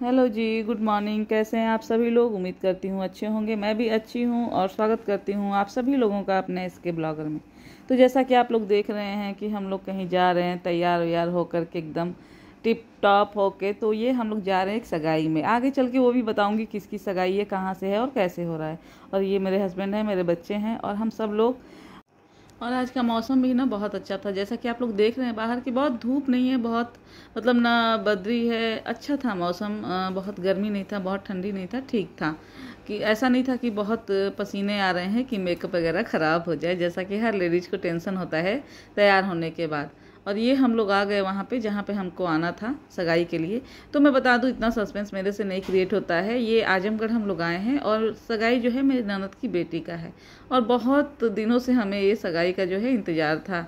Hello जी, good morning. कैसे हैं आप सभी लोग? उम्मीद करती हूँ अच्छे होंगे। मैं भी अच्छी हूँ और स्वागत करती हूँ आप सभी लोगों का अपने इसके ब्लॉगर में। तो जैसा कि आप लोग देख रहे हैं कि हम लोग कहीं जा रहे हैं तैयार व्यार होकर के एकदम टिप टॉप होके। तो ये हम लोग जा रहे हैं एक सगाई में। आगे चल के वो भी बताऊंगी किसकी सगाई है, कहाँ से है और कैसे हो रहा है। और ये मेरे हस्बैंड हैं, मेरे बच्चे हैं और हम सब लोग। और आज का मौसम भी ना बहुत अच्छा था, जैसा कि आप लोग देख रहे हैं बाहर की। बहुत धूप नहीं है, बहुत मतलब ना बदरी है, अच्छा था मौसम। बहुत गर्मी नहीं था, बहुत ठंडी नहीं था, ठीक था। कि ऐसा नहीं था कि बहुत पसीने आ रहे हैं कि मेकअप वगैरह ख़राब हो जाए, जैसा कि हर लेडीज़ को टेंशन होता है तैयार होने के बाद। और ये हम लोग आ गए वहाँ पे जहाँ पे हमको आना था सगाई के लिए। तो मैं बता दूँ, इतना सस्पेंस मेरे से नहीं क्रिएट होता है। ये आजमगढ़ हम लोग आए हैं और सगाई जो है मेरी ननद की बेटी का है। और बहुत दिनों से हमें ये सगाई का जो है इंतज़ार था।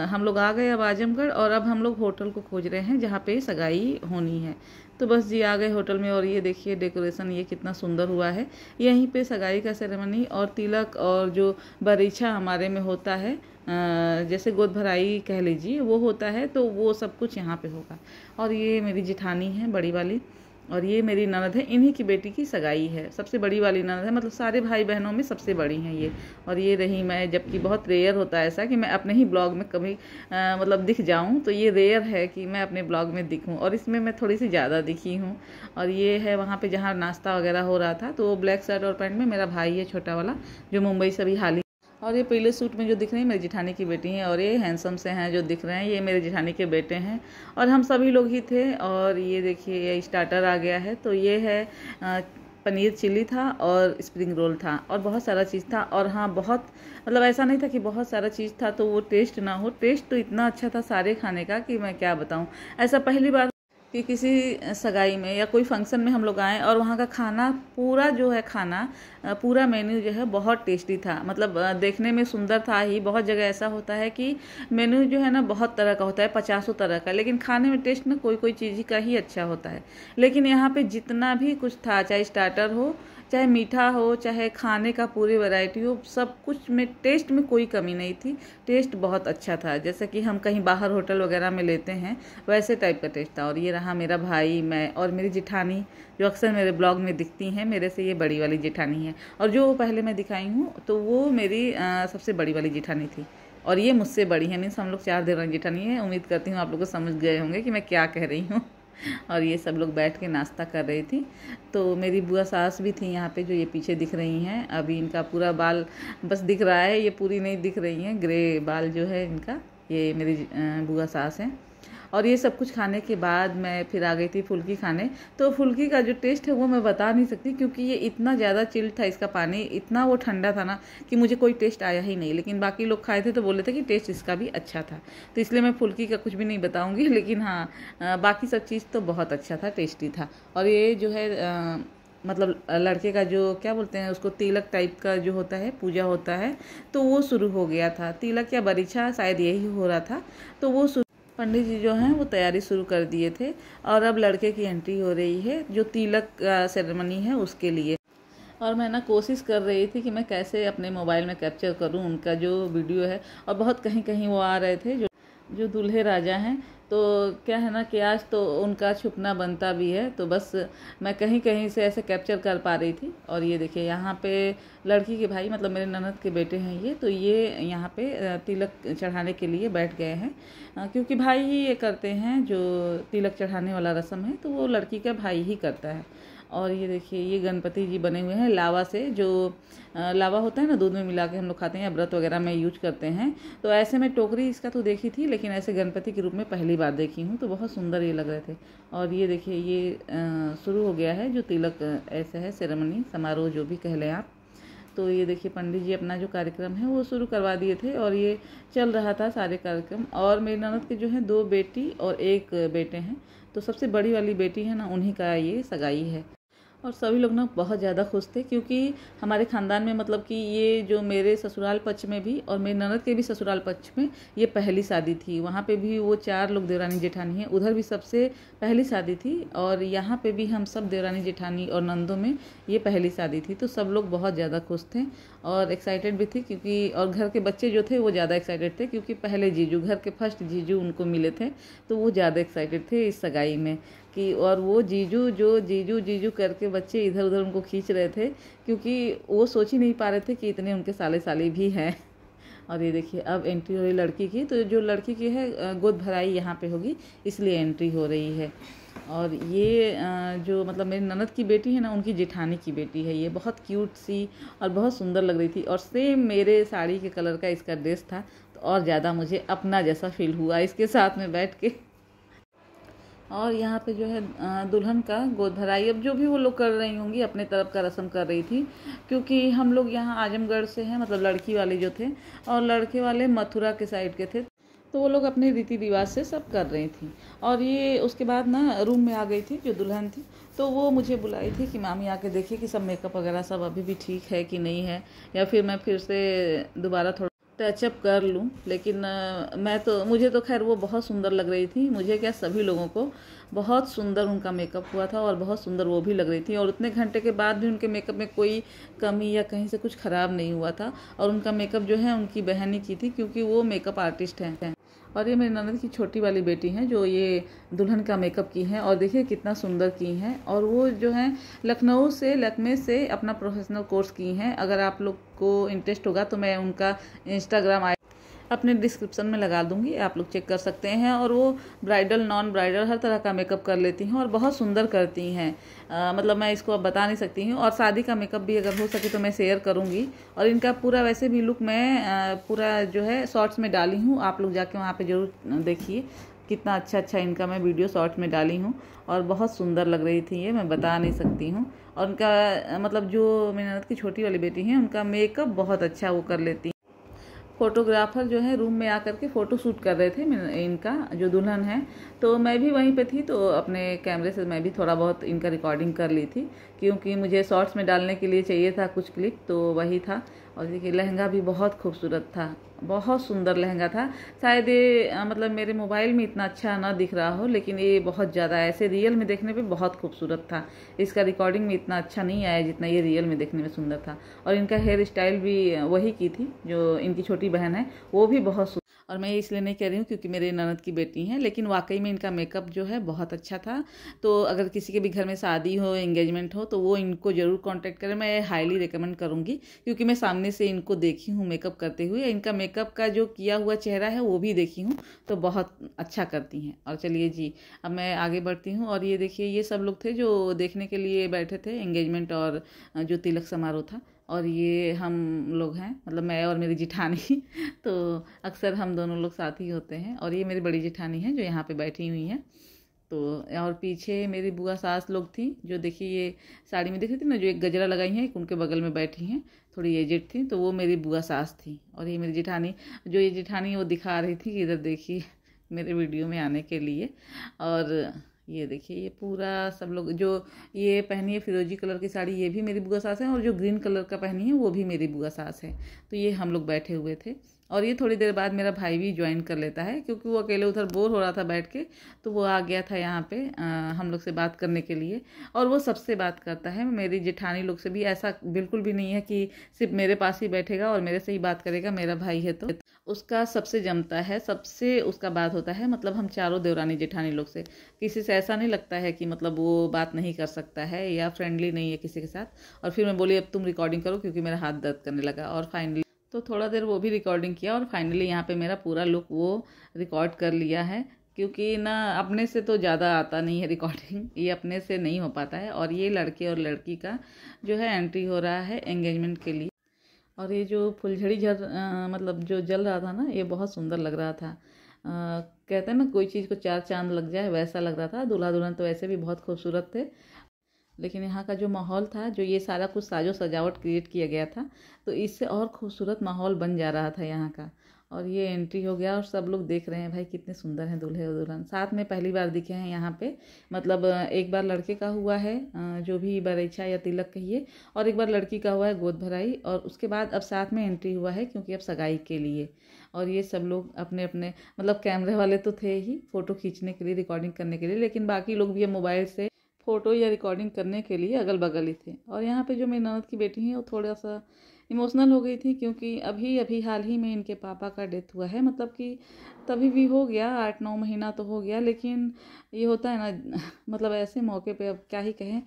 हम लोग आ गए अब आजमगढ़ और अब हम लोग होटल को खोज रहे हैं जहाँ पे सगाई होनी है। तो बस जी आ गए होटल में। और ये देखिए डेकोरेशन ये कितना सुंदर हुआ है। यहीं पे सगाई का सेरेमनी और तिलक और जो बरीछा हमारे में होता है, जैसे गोद भराई कह लीजिए, वो होता है। तो वो सब कुछ यहाँ पे होगा। और ये मेरी जिठानी है बड़ी वाली, और ये मेरी ननद है। इन्हीं की बेटी की सगाई है, सबसे बड़ी वाली ननद है, मतलब सारे भाई बहनों में सबसे बड़ी हैं ये। और ये रही मैं, जबकि बहुत रेयर होता है ऐसा कि मैं अपने ही ब्लॉग में कभी मतलब दिख जाऊं। तो ये रेयर है कि मैं अपने ब्लॉग में दिखूं, और इसमें मैं थोड़ी सी ज़्यादा दिखी हूँ। और ये है वहाँ पे जहाँ नाश्ता वगैरह हो रहा था। तो वो ब्लैक शर्ट और पैंट में मेरा भाई है छोटा वाला, जो मुंबई से अभी हाल ही। और ये पीले सूट में जो दिख रही है मेरी जिठानी की बेटी हैं। और ये हैंडसम से हैं जो दिख रहे हैं, ये मेरे जिठानी के बेटे हैं। और हम सभी लोग ही थे। और ये देखिए ये स्टार्टर आ गया है। तो ये है पनीर चिली था और स्प्रिंग रोल था और बहुत सारा चीज़ था। और हाँ, बहुत मतलब ऐसा नहीं था कि बहुत सारा चीज़ था तो वो टेस्ट ना हो। टेस्ट तो इतना अच्छा था सारे खाने का कि मैं क्या बताऊँ। ऐसा पहली बार कि किसी सगाई में या कोई फंक्शन में हम लोग आए और वहाँ का खाना पूरा जो है, खाना पूरा मेन्यू जो है बहुत टेस्टी था। मतलब देखने में सुंदर था ही। बहुत जगह ऐसा होता है कि मेन्यू जो है ना बहुत तरह का होता है, 50 तरह का, लेकिन खाने में टेस्ट ना कोई कोई चीज़ का ही अच्छा होता है। लेकिन यहाँ पे जितना भी कुछ था, चाहे स्टार्टर हो, चाहे मीठा हो, चाहे खाने का पूरी वैरायटी हो, सब कुछ में टेस्ट में कोई कमी नहीं थी। टेस्ट बहुत अच्छा था, जैसे कि हम कहीं बाहर होटल वगैरह में लेते हैं वैसे टाइप का टेस्ट था। और ये रहा मेरा भाई, मैं और मेरी जिठानी, जो अक्सर मेरे ब्लॉग में दिखती हैं। मेरे से ये बड़ी वाली जिठानी है, और जो पहले मैं दिखाई हूँ तो वो मेरी सबसे बड़ी वाली जिठानी थी। और ये मुझसे बड़ी है, मीन्स हम लोग 4 देवरानी जिठानी है। उम्मीद करती हूँ आप लोग को समझ गए होंगे कि मैं क्या कह रही हूँ। और ये सब लोग बैठ के नाश्ता कर रही थी। तो मेरी बुआ सास भी थी यहाँ पे, जो ये पीछे दिख रही हैं। अभी इनका पूरा बाल बस दिख रहा है, ये पूरी नहीं दिख रही हैं, ग्रे बाल जो है इनका। ये मेरी बुआ सास हैं। और ये सब कुछ खाने के बाद मैं फिर आ गई थी फुल्की खाने। तो फुल्की का जो टेस्ट है वो मैं बता नहीं सकती, क्योंकि ये इतना ज़्यादा चिल्ड था, इसका पानी इतना वो ठंडा था ना कि मुझे कोई टेस्ट आया ही नहीं। लेकिन बाकी लोग खाए थे तो बोले थे कि टेस्ट इसका भी अच्छा था। तो इसलिए मैं फुल्की का कुछ भी नहीं बताऊँगी। लेकिन हाँ, बाकी सब चीज़ तो बहुत अच्छा था, टेस्टी था। और ये जो है मतलब लड़के का जो क्या बोलते हैं उसको, तिलक टाइप का जो होता है, पूजा होता है, तो वो शुरू हो गया था। तिलक या बरीछा शायद यही हो रहा था। तो वो पंडित जी जो हैं वो तैयारी शुरू कर दिए थे। और अब लड़के की एंट्री हो रही है, जो तिलक का सेरेमनी है उसके लिए। और मैं ना कोशिश कर रही थी कि मैं कैसे अपने मोबाइल में कैप्चर करूं उनका जो वीडियो है। और बहुत कहीं कहीं वो आ रहे थे जो दूल्हे राजा हैं। तो क्या है ना कि आज तो उनका छुपना बनता भी है। तो बस मैं कहीं कहीं से ऐसे कैप्चर कर पा रही थी। और ये देखिए यहाँ पे लड़की के भाई, मतलब मेरे ननद के बेटे हैं ये। तो ये यहाँ पे तिलक चढ़ाने के लिए बैठ गए हैं, क्योंकि भाई ही ये करते हैं, जो तिलक चढ़ाने वाला रस्म है तो वो लड़की का भाई ही करता है। और ये देखिए ये गणपति जी बने हुए हैं लावा से, जो लावा होता है ना दूध में मिला के हम लोग खाते हैं या व्रत वगैरह में यूज करते हैं। तो ऐसे में टोकरी इसका तो देखी थी, लेकिन ऐसे गणपति के रूप में पहली बार देखी हूँ। तो बहुत सुंदर ये लग रहे थे। और ये देखिए ये शुरू हो गया है जो तिलक ऐसे है, सेरेमनी समारोह जो भी कह लें आप। तो ये देखिए पंडित जी अपना जो कार्यक्रम है वो शुरू करवा दिए थे। और ये चल रहा था सारे कार्यक्रम। और मेरी ननद के जो है 2 बेटी और 1 बेटे हैं। तो सबसे बड़ी वाली बेटी है ना, उन्हीं का ये सगाई है। और सभी लोग ना बहुत ज़्यादा खुश थे, क्योंकि हमारे ख़ानदान में मतलब कि ये जो मेरे ससुराल पक्ष में भी और मेरी ननद के भी ससुराल पक्ष में ये पहली शादी थी। वहाँ पे भी वो 4 लोग देवरानी जेठानी हैं, उधर भी सबसे पहली शादी थी। और यहाँ पे भी हम सब देवरानी जेठानी और नंदों में ये पहली शादी थी। तो सब लोग बहुत ज़्यादा खुश थे और एक्साइटेड भी थे, क्योंकि और घर के बच्चे जो थे वो ज़्यादा एक्साइटेड थे, क्योंकि पहले जीजू, घर के फर्स्ट जीजू उनको मिले थे। तो वो ज़्यादा एक्साइटेड थे इस सगाई में। कि और वो जीजू जीजू करके बच्चे इधर उधर उनको खींच रहे थे, क्योंकि वो सोच ही नहीं पा रहे थे कि इतने उनके साले साली भी हैं। और ये देखिए अब एंट्री हो रही लड़की की, तो जो लड़की की है गोद भराई यहाँ पे होगी, इसलिए एंट्री हो रही है। और ये जो मतलब मेरी ननद की बेटी है ना, उनकी जेठानी की बेटी है, ये बहुत क्यूट सी और बहुत सुंदर लग रही थी। और सेम मेरे साड़ी के कलर का इसका ड्रेस था, तो और ज़्यादा मुझे अपना जैसा फील हुआ इसके साथ में बैठ के। और यहाँ पे जो है दुल्हन का गोद भराई, अब जो भी वो लोग कर रही होंगी अपने तरफ का रस्म कर रही थी, क्योंकि हम लोग यहाँ आजमगढ़ से हैं, मतलब लड़की वाले जो थे और लड़के वाले मथुरा के साइड के थे, तो वो लोग अपने रीति रिवाज से सब कर रही थी। और ये उसके बाद ना रूम में आ गई थी जो दुल्हन थी, तो वो मुझे बुलाई थी कि मामी आके देखिए कि सब मेकअप वगैरह सब अभी भी ठीक है कि नहीं है, या फिर मैं फिर से दोबारा थोड़ा टचअप कर लूँ। लेकिन मुझे तो खैर वो बहुत सुंदर लग रही थी, मुझे क्या सभी लोगों को बहुत सुंदर उनका मेकअप हुआ था और बहुत सुंदर वो भी लग रही थी। और उतने घंटे के बाद भी उनके मेकअप में कोई कमी या कहीं से कुछ ख़राब नहीं हुआ था। और उनका मेकअप जो है उनकी बहन ही की थी, क्योंकि वो मेकअप आर्टिस्ट हैं। और ये मेरी ननद की छोटी वाली बेटी हैं जो ये दुल्हन का मेकअप की हैं, और देखिए कितना सुंदर की हैं। और वो जो हैं लखनऊ से अपना प्रोफेशनल कोर्स की हैं। अगर आप लोग को इंटरेस्ट होगा तो मैं उनका इंस्टाग्राम अपने डिस्क्रिप्शन में लगा दूंगी, आप लोग चेक कर सकते हैं। और वो ब्राइडल नॉन ब्राइडल हर तरह का मेकअप कर लेती हैं और बहुत सुंदर करती हैं। मतलब मैं इसको अब बता नहीं सकती हूँ। और शादी का मेकअप भी अगर हो सके तो मैं शेयर करूँगी। और इनका पूरा वैसे भी लुक मैं पूरा जो है शॉर्ट्स में डाली हूँ, आप लोग जाके वहाँ पर ज़रूर देखिए कितना अच्छा इनका मैं वीडियो शॉर्ट्स में डाली हूँ। और बहुत सुंदर लग रही थी ये, मैं बता नहीं सकती हूँ। और उनका मतलब जो मेरी ननद की छोटी वाली बेटी है उनका मेकअप बहुत अच्छा वो कर लेती। फोटोग्राफर जो है रूम में आकर के फ़ोटो शूट कर रहे थे इनका जो दुल्हन है, तो मैं भी वहीं पे थी, तो अपने कैमरे से मैं भी थोड़ा बहुत इनका रिकॉर्डिंग कर ली थी, क्योंकि मुझे शॉर्ट्स में डालने के लिए चाहिए था कुछ क्लिप, तो वही था। और देखिए लहंगा भी बहुत खूबसूरत था, बहुत सुंदर लहंगा था। शायद ये मतलब मेरे मोबाइल में इतना अच्छा ना दिख रहा हो, लेकिन ये बहुत ज़्यादा ऐसे रियल में देखने पे बहुत खूबसूरत था। इसका रिकॉर्डिंग में इतना अच्छा नहीं आया जितना ये रियल में देखने में सुंदर था। और इनका हेयर स्टाइल भी वही की थी जो इनकी छोटी बहन है, वो भी बहुत। और मैं इसलिए नहीं कह रही हूँ क्योंकि मेरे ननद की बेटी हैं, लेकिन वाकई में इनका मेकअप जो है बहुत अच्छा था। तो अगर किसी के भी घर में शादी हो, एंगेजमेंट हो, तो वो इनको ज़रूर कांटेक्ट करें। मैं हाईली रिकमेंड करूँगी, क्योंकि मैं सामने से इनको देखी हूँ मेकअप करते हुए। इनका मेकअप का जो किया हुआ चेहरा है वो भी देखी हूँ, तो बहुत अच्छा करती हैं। और चलिए जी, अब मैं आगे बढ़ती हूँ। और ये देखिए ये सब लोग थे जो देखने के लिए बैठे थे एंगेजमेंट और जो तिलक समारोह था। और ये हम लोग हैं, मतलब मैं और मेरी जिठानी तो अक्सर हम दोनों लोग साथ ही होते हैं। और ये मेरी बड़ी जिठानी है जो यहाँ पे बैठी हुई हैं। तो और पीछे मेरी बुआ सास लोग थी, जो देखिए ये साड़ी में दिख रही थी ना, जो एक गजरा लगाई हैं, एक उनके बगल में बैठी हैं, थोड़ी एजेड थी, तो वो मेरी बुआ सास थी। और ये मेरी जिठानी, जो ये जिठानी वो दिखा रही थी कि इधर देखिए मेरे वीडियो में आने के लिए। और ये देखिए ये पूरा सब लोग, जो ये पहनी है फिरोजी कलर की साड़ी, ये भी मेरी बुआ सास है। और जो ग्रीन कलर का पहनी है वो भी मेरी बुआ सास है। तो ये हम लोग बैठे हुए थे। और ये थोड़ी देर बाद मेरा भाई भी ज्वाइन कर लेता है, क्योंकि वो अकेले उधर बोर हो रहा था बैठ के, तो वो आ गया था यहाँ पे हम लोग से बात करने के लिए। और वो सबसे बात करता है, मेरी जेठानी लोग से भी। ऐसा बिल्कुल भी नहीं है कि सिर्फ मेरे पास ही बैठेगा और मेरे से ही बात करेगा। मेरा भाई है तो उसका सबसे जमता है, सबसे उसका बात होता है। मतलब हम चारों देवरानी जेठानी लोग से किसी से ऐसा नहीं लगता है कि मतलब वो बात नहीं कर सकता है या फ्रेंडली नहीं है किसी के साथ। और फिर मैं बोली अब तुम रिकॉर्डिंग करो, क्योंकि मेरा हाथ दर्द करने लगा। और फाइनली तो थोड़ा देर वो भी रिकॉर्डिंग किया, और फाइनली यहाँ पे मेरा पूरा लुक वो रिकॉर्ड कर लिया है। क्योंकि ना अपने से तो ज़्यादा आता नहीं है रिकॉर्डिंग, ये अपने से नहीं हो पाता है। और ये लड़के और लड़की का जो है एंट्री हो रहा है एंगेजमेंट के लिए। और ये जो फुलझड़ी मतलब जो जल रहा था ना, ये बहुत सुंदर लग रहा था। कहते हैं ना कोई चीज़ को चार चांद लग जाए, वैसा लग रहा था। दूल्हा दुल्हन तो वैसे भी बहुत खूबसूरत थे, लेकिन यहाँ का जो माहौल था, जो ये सारा कुछ साजो सजावट क्रिएट किया गया था, तो इससे और खूबसूरत माहौल बन जा रहा था यहाँ का। और ये एंट्री हो गया और सब लोग देख रहे हैं भाई कितने सुंदर हैं दूल्हे और दुल्हन। साथ में पहली बार दिखे हैं यहाँ पे, मतलब एक बार लड़के का हुआ है जो भी बरईछा या तिलक कहिए, और एक बार लड़की का हुआ है गोद भराई, और उसके बाद अब साथ में एंट्री हुआ है क्योंकि अब सगाई के लिए। और ये सब लोग अपने अपने मतलब कैमरे वाले तो थे ही फ़ोटो खींचने के लिए, रिकॉर्डिंग करने के लिए, लेकिन बाकी लोग भी अब मोबाइल से फ़ोटो या रिकॉर्डिंग करने के लिए अगल बगल ही थे। और यहाँ पे जो मेरी ननद की बेटी है वो थोड़ा सा इमोशनल हो गई थी क्योंकि अभी अभी हाल ही में इनके पापा का डेथ हुआ है। मतलब कि तभी भी हो गया 8-9 महीना तो हो गया, लेकिन ये होता है ना मतलब ऐसे मौके पे अब क्या ही कहें,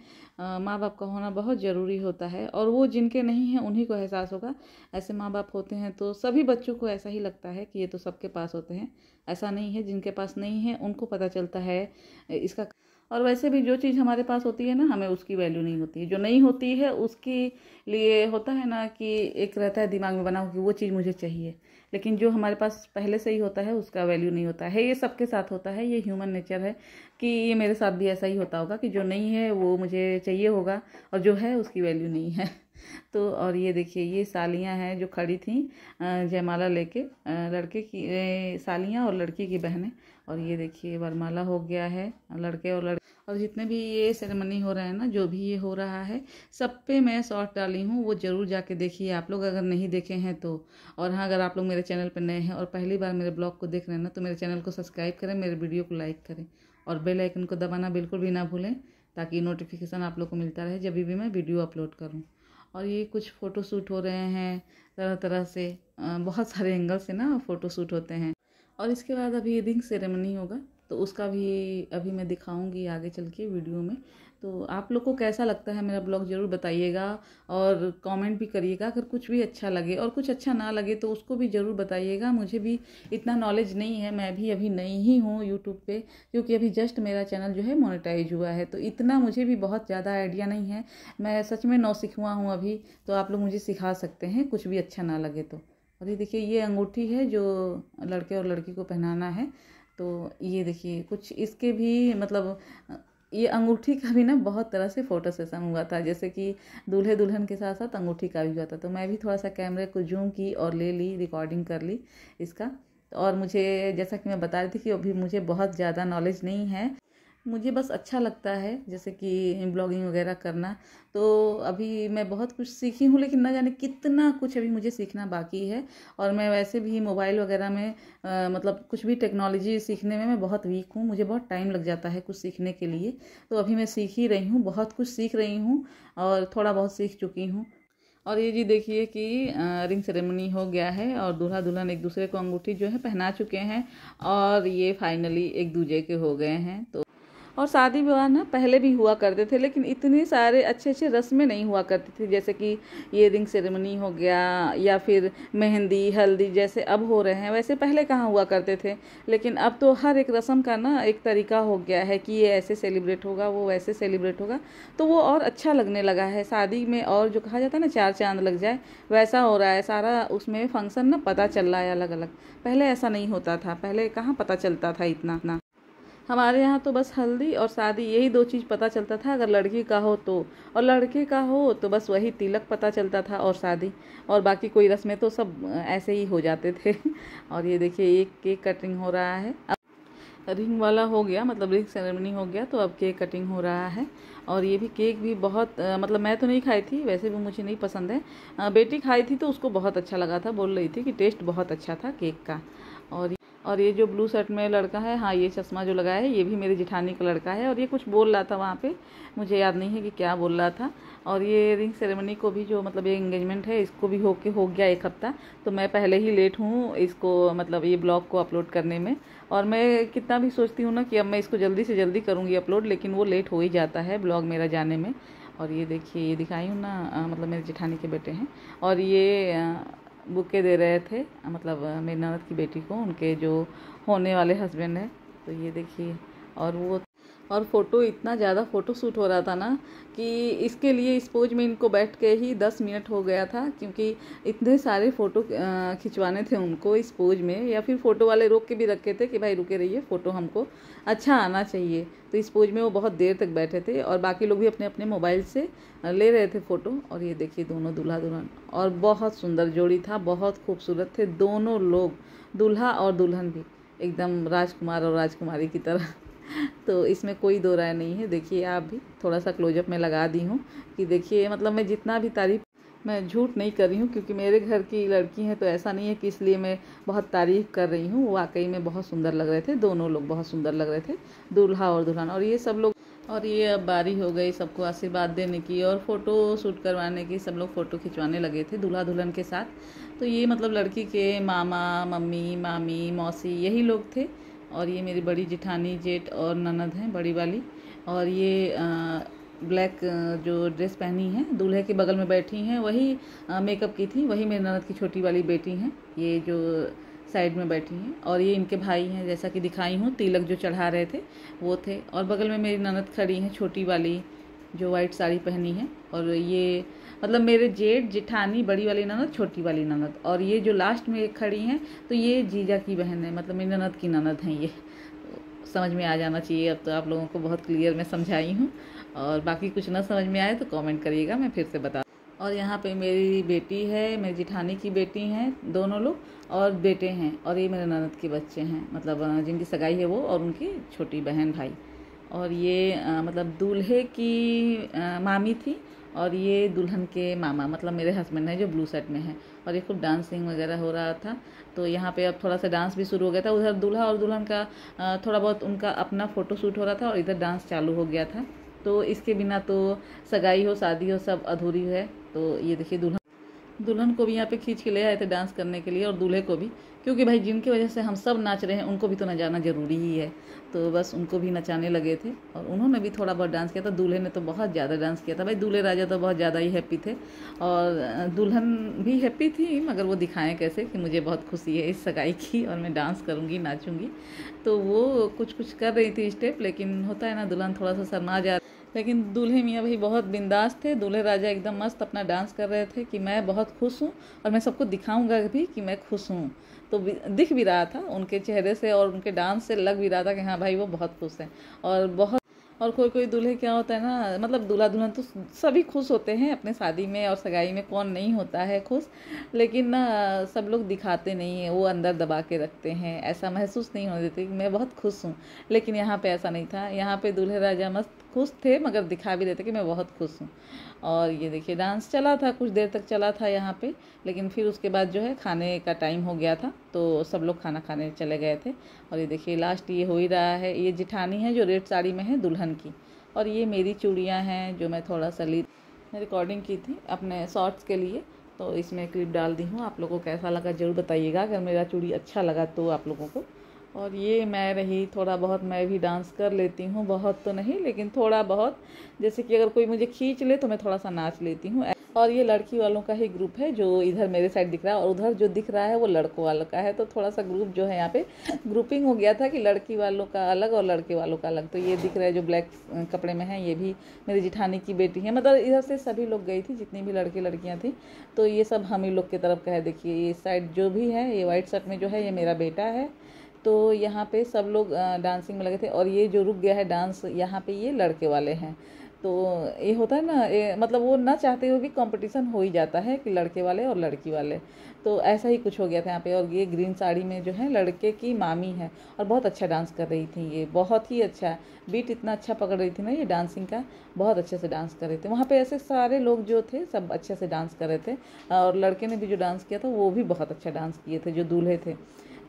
माँ बाप का होना बहुत ज़रूरी होता है। और वो जिनके नहीं हैं उन्हीं को एहसास होगा। ऐसे माँ बाप होते हैं तो सभी बच्चों को ऐसा ही लगता है कि ये तो सबके पास होते हैं। ऐसा नहीं है, जिनके पास नहीं है उनको पता चलता है इसका। और वैसे भी जो चीज़ हमारे पास होती है ना, हमें उसकी वैल्यू नहीं होती है। जो नहीं होती है उसके लिए होता है ना कि एक रहता है दिमाग में बना हो कि वो चीज़ मुझे चाहिए, लेकिन जो हमारे पास पहले से ही होता है उसका वैल्यू नहीं होता है। ये सबके साथ होता है, ये ह्यूमन नेचर है कि ये मेरे साथ भी ऐसा ही होता होगा कि जो नहीं है वो मुझे चाहिए होगा और जो है उसकी वैल्यू नहीं है। तो और ये देखिए, ये सालियाँ हैं जो खड़ी थी जयमाला लेके, लड़के की सालियाँ और लड़की की बहनें। और ये देखिए वरमाला हो गया है, लड़के और जितने भी ये सेरेमनी हो रहा है ना, जो भी ये हो रहा है, सब पे मैं शॉर्ट डाली हूँ, वो ज़रूर जाके देखिए आप लोग अगर नहीं देखे हैं तो। और हाँ, अगर आप लोग मेरे चैनल पर नए हैं और पहली बार मेरे ब्लॉग को देख रहे हैं ना, तो मेरे चैनल को सब्सक्राइब करें, मेरे वीडियो को लाइक करें और बेल आइकन को दबाना बिल्कुल भी ना भूलें, ताकि नोटिफिकेशन आप लोग को मिलता रहे जब भी मैं वीडियो अपलोड करूँ। और ये कुछ फ़ोटो शूट हो रहे हैं तरह तरह से, बहुत सारे एंगल से ना फ़ोटो शूट होते हैं। और इसके बाद अभी रिंग सेरेमनी होगा, तो उसका भी अभी मैं दिखाऊंगी आगे चल के वीडियो में। तो आप लोग को कैसा लगता है मेरा ब्लॉग ज़रूर बताइएगा और कमेंट भी करिएगा। अगर कुछ भी अच्छा लगे और कुछ अच्छा ना लगे तो उसको भी ज़रूर बताइएगा। मुझे भी इतना नॉलेज नहीं है, मैं भी अभी नई ही हूँ यूट्यूब पे, क्योंकि अभी जस्ट मेरा चैनल जो है मोनेटाइज हुआ है, तो इतना मुझे भी बहुत ज़्यादा आइडिया नहीं है। मैं सच में नौसिखुआ हूँ अभी, तो आप लोग मुझे सिखा सकते हैं कुछ भी अच्छा ना लगे तो। और ये देखिए, ये अंगूठी है जो लड़के और लड़की को पहनाना है। तो ये देखिए कुछ इसके भी मतलब ये अंगूठी का भी ना बहुत तरह से फ़ोटो सेशन हुआ था, जैसे कि दूल्हे दुल्हन के साथ साथ अंगूठी का भी हुआ था। तो मैं भी थोड़ा सा कैमरे को जूम की और ले ली, रिकॉर्डिंग कर ली इसका। और मुझे जैसा कि मैं बता रही थी कि अभी मुझे बहुत ज़्यादा नॉलेज नहीं है, मुझे बस अच्छा लगता है जैसे कि ब्लॉगिंग वगैरह करना। तो अभी मैं बहुत कुछ सीखी हूँ, लेकिन ना जाने कितना कुछ अभी मुझे सीखना बाकी है। और मैं वैसे भी मोबाइल वगैरह में मतलब कुछ भी टेक्नोलॉजी सीखने में मैं बहुत वीक हूँ, मुझे बहुत टाइम लग जाता है कुछ सीखने के लिए। तो अभी मैं सीख ही रही हूँ, बहुत कुछ सीख रही हूँ और थोड़ा बहुत सीख चुकी हूँ। और ये जी देखिए कि रिंग सेरेमनी हो गया है और दूल्हा दुल्हन एक दूसरे को अंगूठी जो है पहना चुके हैं और ये फाइनली एक दूजे के हो गए हैं। तो और शादी विवाह ना पहले भी हुआ करते थे, लेकिन इतने सारे अच्छे अच्छे रस्में नहीं हुआ करती थी, जैसे कि ये रिंग सेरेमनी हो गया या फिर मेहंदी हल्दी जैसे अब हो रहे हैं, वैसे पहले कहाँ हुआ करते थे। लेकिन अब तो हर एक रस्म का ना एक तरीका हो गया है कि ये ऐसे सेलिब्रेट होगा, वो वैसे सेलिब्रेट होगा, तो वो और अच्छा लगने लगा है शादी में। और जो कहा जाता है ना चार चांद लग जाए, वैसा हो रहा है सारा उसमें फंक्शन ना, पता चल रहा है अलग अलग। पहले ऐसा नहीं होता था, पहले कहाँ पता चलता था इतना। हमारे यहाँ तो बस हल्दी और शादी यही दो चीज़ पता चलता था, अगर लड़की का हो तो, और लड़के का हो तो बस वही तिलक पता चलता था और शादी, और बाकी कोई रस्में तो सब ऐसे ही हो जाते थे। और ये देखिए एक केक कटिंग हो रहा है, अब रिंग वाला हो गया, मतलब रिंग सेरेमनी हो गया, तो अब केक कटिंग हो रहा है। और ये भी केक भी बहुत मतलब मैं तो नहीं खाई थी, वैसे भी मुझे नहीं पसंद है, बेटी खाई थी तो उसको बहुत अच्छा लगा था, बोल रही थी कि टेस्ट बहुत अच्छा था केक का। और ये जो ब्लू शर्ट में लड़का है, हाँ ये चश्मा जो लगाया है, ये भी मेरी जिठानी का लड़का है। और ये कुछ बोल रहा था वहाँ पे, मुझे याद नहीं है कि क्या बोल रहा था। और ये रिंग सेरेमनी को भी जो मतलब ये एंगेजमेंट है, इसको भी हो गया 1 हफ्ता। तो मैं पहले ही लेट हूँ इसको मतलब ये ब्लॉग को अपलोड करने में। और मैं कितना भी सोचती हूँ ना कि अब मैं इसको जल्दी से जल्दी करूँगी अपलोड, लेकिन वो लेट हो ही जाता है ब्लॉग मेरा जाने में। और ये देखिए, ये दिखाई हूँ ना, मतलब मेरे जेठानी के बेटे हैं, और ये बुके दे रहे थे मतलब मेरी ननद की बेटी को, उनके जो होने वाले हस्बैंड है। तो ये देखिए, और फ़ोटो इतना ज़्यादा फ़ोटो शूट हो रहा था ना कि इसके लिए इस पोज में इनको बैठ के ही 10 मिनट हो गया था, क्योंकि इतने सारे फ़ोटो खिंचवाने थे उनको इस पोज में। या फिर फ़ोटो वाले रोक के भी रखे थे कि भाई रुके रहिए, फ़ोटो हमको अच्छा आना चाहिए। तो इस पोज में वो बहुत देर तक बैठे थे और बाकी लोग भी अपने अपने मोबाइल से ले रहे थे फ़ोटो। और ये देखिए दोनों दूल्हा दुल्हन, और बहुत सुंदर जोड़ी था, बहुत खूबसूरत थे दोनों लोग, दूल्हा और दुल्हन भी एकदम राजकुमार और राजकुमारी की तरह। तो इसमें कोई दो राय नहीं है। देखिए आप भी, थोड़ा सा क्लोजअप में लगा दी हूँ कि देखिए, मतलब मैं जितना भी तारीफ, मैं झूठ नहीं कर रही हूँ, क्योंकि मेरे घर की लड़की है, तो ऐसा नहीं है कि इसलिए मैं बहुत तारीफ कर रही हूँ। वाकई में बहुत सुंदर लग रहे थे दोनों लोग, बहुत सुंदर लग रहे थे दूल्हा और दुल्हन। और ये सब लोग और ये अब बारी हो गई सबको आशीर्वाद देने की और फ़ोटो शूट करवाने की। सब लोग फ़ोटो खिंचवाने लगे थे दूल्हा दुल्हन के साथ। तो ये मतलब लड़की के मामा मम्मी मामी मौसी यही लोग थे। और ये मेरी बड़ी जिठानी जेठ और ननद हैं बड़ी वाली। और ये ब्लैक जो ड्रेस पहनी है दूल्हे के बगल में बैठी हैं वही मेकअप की थी, वही मेरी ननद की छोटी वाली बेटी हैं, ये जो साइड में बैठी हैं। और ये इनके भाई हैं, जैसा कि दिखाई हूँ तिलक जो चढ़ा रहे थे वो थे। और बगल में मेरी ननद खड़ी हैं छोटी वाली जो वाइट साड़ी पहनी है। और ये मतलब मेरे जेठ जिठानी बड़ी वाली ननद छोटी वाली ननद। और ये जो लास्ट में एक खड़ी हैं तो ये जीजा की बहन है, मतलब मेरी ननद की ननद हैं ये। समझ में आ जाना चाहिए। अब तो आप लोगों को बहुत क्लियर मैं समझाई हूँ। और बाकी कुछ ना समझ में आए तो कमेंट करिएगा, मैं फिर से बता। और यहाँ पे मेरी बेटी है, मेरी जिठानी की बेटी हैं दोनों लोग, और बेटे हैं। और ये मेरे ननद के बच्चे हैं, मतलब जिनकी सगाई है वो, और उनकी छोटी बहन भाई। और ये मतलब दूल्हे की मामी थी और ये दुल्हन के मामा, मतलब मेरे हस्बैंड हैं जो ब्लू शर्ट में है। और ये खूब डांसिंग वगैरह हो रहा था। तो यहाँ पे अब थोड़ा सा डांस भी शुरू हो गया था। उधर दूल्हा और दुल्हन का थोड़ा बहुत उनका अपना फ़ोटो शूट हो रहा था और इधर डांस चालू हो गया था। तो इसके बिना तो सगाई हो शादी हो सब अधूरी है। तो ये देखिए दुल्हन को भी यहाँ पे खींच के ले आए थे डांस करने के लिए, और दूल्हे को भी, क्योंकि भाई जिनकी वजह से हम सब नाच रहे हैं उनको भी तो नचाना ज़रूरी ही है। तो बस उनको भी नचाने लगे थे और उन्होंने भी थोड़ा बहुत डांस किया था। दूल्हे ने तो बहुत ज़्यादा डांस किया था। भाई दूल्हे राजा तो बहुत ज़्यादा ही हैप्पी थे और दुल्हन भी हैप्पी थी, मगर वो दिखाएं कैसे कि मुझे बहुत खुशी है इस सगाई की और मैं डांस करूँगी नाचूँगी। तो वो कुछ कुछ कर रही थी स्टेप, लेकिन होता है ना दुल्हन थोड़ा सा शर्मा जा। लेकिन दूल्हे मियाँ भाई बहुत बिंदास थे। दूल्हे राजा एकदम मस्त अपना डांस कर रहे थे कि मैं बहुत खुश हूँ और मैं सबको दिखाऊंगा भी कि मैं खुश हूँ। तो दिख भी रहा था उनके चेहरे से और उनके डांस से, लग भी रहा था कि हाँ भाई वो बहुत खुश हैं। और कोई कोई दूल्हे क्या होता है ना, मतलब दूल्हा दुल्हन तो सभी खुश होते हैं अपने शादी में और सगाई में, कौन नहीं होता है खुश। लेकिन ना सब लोग दिखाते नहीं हैं, वो अंदर दबा के रखते हैं, ऐसा महसूस नहीं होने देते कि मैं बहुत खुश हूँ। लेकिन यहाँ पे ऐसा नहीं था। यहाँ पे दूल्हे राजा मस्त खुश थे, मगर दिखा भी देते कि मैं बहुत खुश हूँ। और ये देखिए डांस चला था, कुछ देर तक चला था यहाँ पे। लेकिन फिर उसके बाद जो है खाने का टाइम हो गया था, तो सब लोग खाना खाने चले गए थे। और ये देखिए लास्ट ये हो ही रहा है। ये जिठानी है जो रेड साड़ी में है दुल्हन की। और ये मेरी चूड़ियाँ हैं जो मैं थोड़ा सा रिकॉर्डिंग की थी अपने शॉर्ट्स के लिए, तो इसमें क्लिप डाल दी हूँ। आप लोगों को कैसा लगा ज़रूर बताइएगा, अगर मेरा चूड़ी अच्छा लगा तो आप लोगों को। और ये मैं रही, थोड़ा बहुत मैं भी डांस कर लेती हूँ, बहुत तो नहीं लेकिन थोड़ा बहुत। जैसे कि अगर कोई मुझे खींच ले तो मैं थोड़ा सा नाच लेती हूँ। और ये लड़की वालों का ही ग्रुप है जो इधर मेरे साइड दिख रहा है, और उधर जो दिख रहा है वो लड़कों वालों का है। तो थोड़ा सा ग्रुप जो है यहाँ पे ग्रुपिंग हो गया था कि लड़की वालों का अलग और लड़के वालों का अलग। तो ये दिख रहा है जो ब्लैक कपड़े में है, ये भी मेरी जिठानी की बेटी है। मतलब इधर से सभी लोग गई थी, जितनी भी लड़के लड़कियाँ थी। तो ये सब हम ही लोग की तरफ का है। देखिए ये साइड जो भी है, ये वाइट शर्ट में जो है ये मेरा बेटा है। तो यहाँ पे सब लोग डांसिंग में लगे थे। और ये जो रुक गया है डांस यहाँ पे, ये लड़के वाले हैं। तो ये होता है ना, मतलब वो ना चाहते हुए भी कंपटीशन हो ही जाता है कि लड़के वाले और लड़की वाले। तो ऐसा ही कुछ हो गया था यहाँ पे। और ये ग्रीन साड़ी में जो है लड़के की मामी है और बहुत अच्छा डांस कर रही थी। ये बहुत ही अच्छा बीट इतना अच्छा पकड़ रही थी ना ये डांसिंग का, बहुत अच्छे से डांस कर रहे थे। वहाँ पे ऐसे सारे लोग जो थे सब अच्छे से डांस कर रहे थे। और लड़के ने भी जो डांस किया था वो भी बहुत अच्छा डांस किए थे जो दूल्हे थे।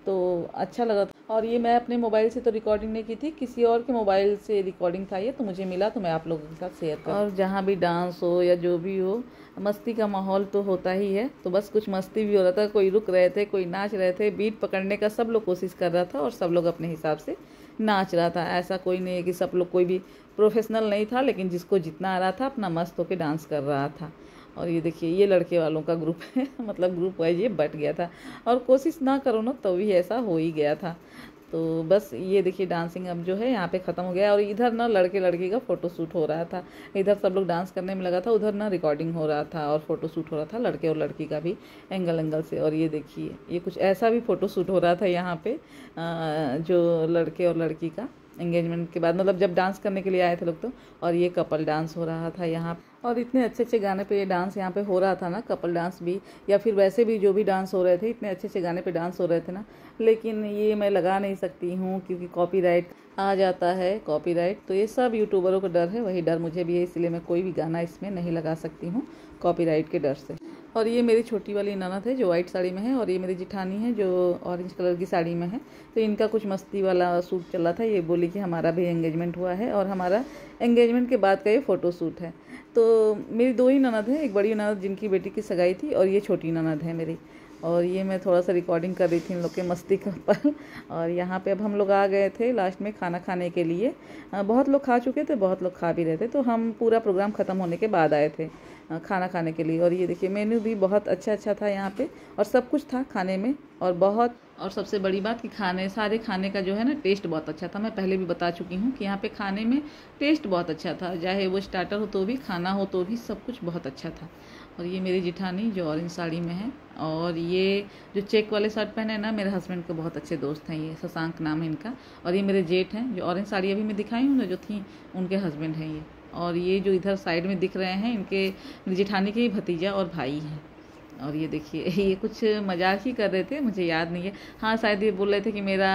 तो अच्छा लगा था। और ये मैं अपने मोबाइल से तो रिकॉर्डिंग नहीं की थी, किसी और के मोबाइल से रिकॉर्डिंग था ये, तो मुझे मिला तो मैं आप लोगों के साथ शेयर कर। और जहाँ भी डांस हो या जो भी हो, मस्ती का माहौल तो होता ही है। तो बस कुछ मस्ती भी हो रहा था, कोई रुक रहे थे, कोई नाच रहे थे। बीट पकड़ने का सब लोग कोशिश कर रहा था और सब लोग अपने हिसाब से नाच रहा था। ऐसा कोई नहीं है कि सब लोग, कोई भी प्रोफेशनल नहीं था, लेकिन जिसको जितना आ रहा था अपना मस्त होकर डांस कर रहा था। और ये देखिए ये लड़के वालों का ग्रुप है मतलब ग्रुप वाइज ये बट गया था, और कोशिश ना करो ना तो भी ऐसा हो ही गया था। तो बस ये देखिए डांसिंग अब जो है यहाँ पे ख़त्म हो गया। और इधर ना लड़के लड़की का फ़ोटो शूट हो रहा था, इधर सब लोग डांस करने में लगा था, उधर ना रिकॉर्डिंग हो रहा था और फ़ोटो शूट हो रहा था लड़के और लड़की का भी एंगल से। और ये देखिए ये कुछ ऐसा भी फ़ोटो शूट हो रहा था यहाँ पे, जो लड़के और लड़की का एंगेजमेंट के बाद, मतलब जब डांस करने के लिए आए थे लोग तो। और ये कपल डांस हो रहा था यहाँ, और इतने अच्छे अच्छे गाने पे ये डांस यहाँ पे हो रहा था ना, कपल डांस भी या फिर वैसे भी जो भी डांस हो रहे थे, इतने अच्छे अच्छे गाने पे डांस हो रहे थे ना। लेकिन ये मैं लगा नहीं सकती हूँ क्योंकि कॉपीराइट आ जाता है, कॉपीराइट। तो ये सब यूट्यूबरों का डर है, वही डर मुझे भी है, इसलिए मैं कोई भी गाना इसमें नहीं लगा सकती हूँ कॉपीराइट के डर से। और ये मेरी छोटी वाली ननद है जो वाइट साड़ी में है, और ये मेरी जिठानी है जो ऑरेंज कलर की साड़ी में है। तो इनका कुछ मस्ती वाला सूट चल रहा था। ये बोली कि हमारा भी एंगेजमेंट हुआ है और हमारा एंगेजमेंट के बाद का ये फ़ोटो शूट है। तो मेरी 2 ही ननद हैं, एक बड़ी ननद जिनकी बेटी की सगाई थी और ये छोटी ननद है मेरी। और ये मैं थोड़ा सा रिकॉर्डिंग कर रही थी इन लोग के मस्ती का पर। और यहाँ पे अब हम लोग आ गए थे लास्ट में खाना खाने के लिए। बहुत लोग खा चुके थे, बहुत लोग खा भी रहे थे, तो हम पूरा प्रोग्राम ख़त्म होने के बाद आए थे खाना खाने के लिए। और ये देखिए मेन्यू भी बहुत अच्छा था यहाँ पे, और सब कुछ था खाने में। और सबसे बड़ी बात कि सारे खाने का जो है ना टेस्ट बहुत अच्छा था। मैं पहले भी बता चुकी हूँ कि यहाँ पे खाने में टेस्ट बहुत अच्छा था, चाहे वो स्टार्टर हो तो भी, खाना हो तो भी, सब कुछ बहुत अच्छा था। और ये मेरी जिठानी जो ऑरेंज साड़ी में है, और ये जो चेक वाले शर्ट पहने हैं ना, मेरे हस्बैंड के बहुत अच्छे दोस्त हैं, ये शशांक नाम है इनका। और ये मेरे जेठ हैं जो ऑरेंज साड़ी अभी मैं दिखाई हूँ ना जो थी, उनके हस्बैंड हैं ये। और ये जो इधर साइड में दिख रहे हैं, इनके मेरी जिठानी के ही भतीजा और भाई हैं। और ये देखिए ये कुछ मजाक ही कर रहे थे, मुझे याद नहीं है। हाँ, शायद ये बोल रहे थे कि मेरा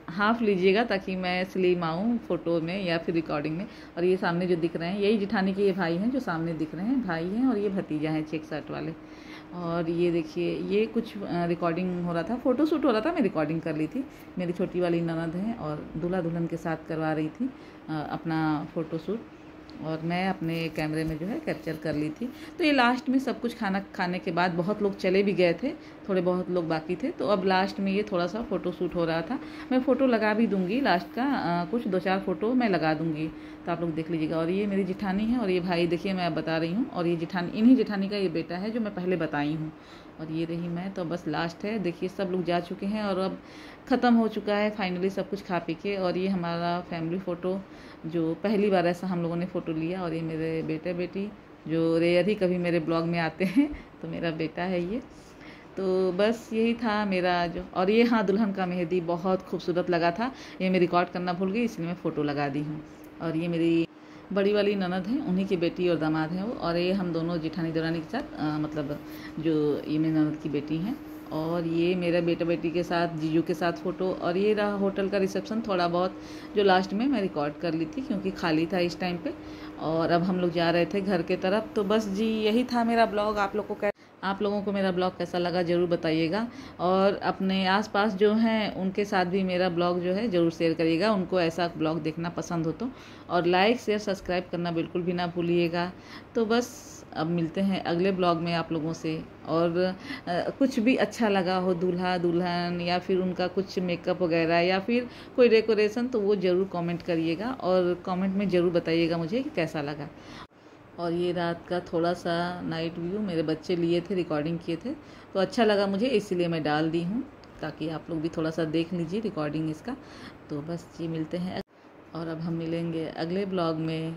हाफ लीजिएगा ताकि मैं स्लिम आऊँ फ़ोटो में या फिर रिकॉर्डिंग में। और ये सामने जो दिख रहे हैं यही जिठानी के ये भाई हैं जो सामने दिख रहे हैं, भाई हैं, और ये भतीजा हैं चेक शर्ट वाले। और ये देखिए ये कुछ रिकॉर्डिंग हो रहा था, फ़ोटो शूट हो रहा था, मैं रिकॉर्डिंग कर ली थी। मेरी छोटी वाली ननद हैं और दूल्हा दुल्हन के साथ करवा रही थी अपना फ़ोटो शूट, और मैं अपने कैमरे में जो है कैप्चर कर ली थी। तो ये लास्ट में सब कुछ खाना खाने के बाद बहुत लोग चले भी गए थे, थोड़े बहुत लोग बाकी थे, तो अब लास्ट में ये थोड़ा सा फ़ोटो शूट हो रहा था। मैं फ़ोटो लगा भी दूंगी लास्ट का, कुछ 2-4 फ़ोटो मैं लगा दूंगी, तो आप लोग देख लीजिएगा। और ये मेरी जिठानी है और ये भाई देखिए मैं अब बता रही हूँ, और ये जिठानी, इन्हीं जिठानी का ये बेटा है जो मैं पहले बताई हूँ। और ये रही मैं, तो बस लास्ट है। देखिए सब लोग जा चुके हैं और अब ख़त्म हो चुका है फाइनली सब कुछ खा पी के। और ये हमारा फैमिली फ़ोटो जो पहली बार ऐसा हम लोगों ने फ़ोटो लिया। और ये मेरे बेटे बेटी जो रेयर ही कभी मेरे ब्लॉग में आते हैं, तो मेरा बेटा है ये। तो बस यही था मेरा जो, और ये हाँ दुल्हन का मेहंदी बहुत खूबसूरत लगा था, ये मैं रिकॉर्ड करना भूल गई इसलिए मैं फ़ोटो लगा दी हूँ। और ये मेरी बड़ी वाली ननद हैं, उन्हीं की बेटी और दामाद हैं वो। और ये हम दोनों जेठानी देवरानी के साथ मतलब जो ये मेरी ननद की बेटी हैं। और ये मेरा बेटा बेटी के साथ, जीजू के साथ फ़ोटो। और ये रहा होटल का रिसेप्शन, थोड़ा बहुत जो लास्ट में मैं रिकॉर्ड कर ली थी क्योंकि खाली था इस टाइम पे। और अब हम लोग जा रहे थे घर के तरफ। तो बस जी यही था मेरा ब्लॉग। आप लोगों को मेरा ब्लॉग कैसा लगा ज़रूर बताइएगा, और अपने आसपास जो हैं उनके साथ भी मेरा ब्लॉग जो है ज़रूर शेयर करिएगा, उनको ऐसा ब्लॉग देखना पसंद हो तो। और लाइक शेयर सब्सक्राइब करना बिल्कुल भी ना भूलिएगा। तो बस अब मिलते हैं अगले ब्लॉग में आप लोगों से। और कुछ भी अच्छा लगा हो, दूल्हा दुल्हन या फिर उनका कुछ मेकअप वगैरह या फिर कोई डेकोरेशन, तो वो ज़रूर कमेंट करिएगा और कमेंट में ज़रूर बताइएगा मुझे कि कैसा लगा। और ये रात का थोड़ा सा नाइट व्यू मेरे बच्चे लिए थे, रिकॉर्डिंग किए थे, तो अच्छा लगा मुझे इसलिए मैं डाल दी हूँ, ताकि आप लोग भी थोड़ा सा देख लीजिए रिकॉर्डिंग इसका। तो बस ये मिलते हैं और अब हम मिलेंगे अगले ब्लॉग में।